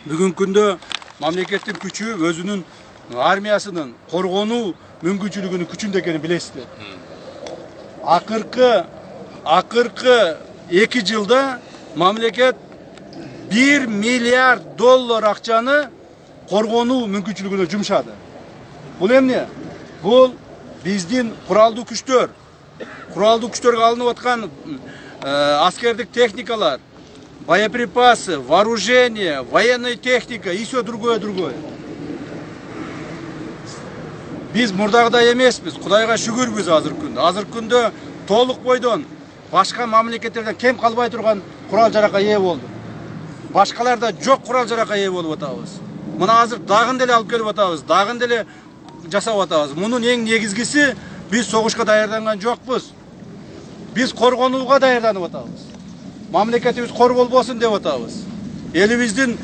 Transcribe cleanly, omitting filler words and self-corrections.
Бүгүнкү күндө мамлекеттин күчү өзүнүн армиясынын коргонуу мүмкүнчүлүгүнүн күчүндө экенин билесиздер. Акыркы 2 жылда мамлекет 1 миллиард доллар акчаны коргонуу мүмкүнчүлүгүнө жумшады. Бул эмне? Бул биздин куралдуу күчтөргө алынып аткан аскердик техникалар, боеприпасы, вооружение, военная техника и все другое. Biz мурдагыдай эмеспиз, Кудайга шүгүрбүз азыркы күндө. Азыркы күндө толук бойдон башка мамлекеттерден кем калбай турган курал жаракка ээ болду. Башкаларда жок курал жаракка ээ болуп атабыз. Мына азыр дагын деле алып келип атабыз, дагын деле жасап атабыз. Мунун эң негизгиси биз согушка даярданган жокпуз. Биз коргонууга даярданып атабыз. Мамлекетибиз кор болбосун деп атабыз. Элибиздин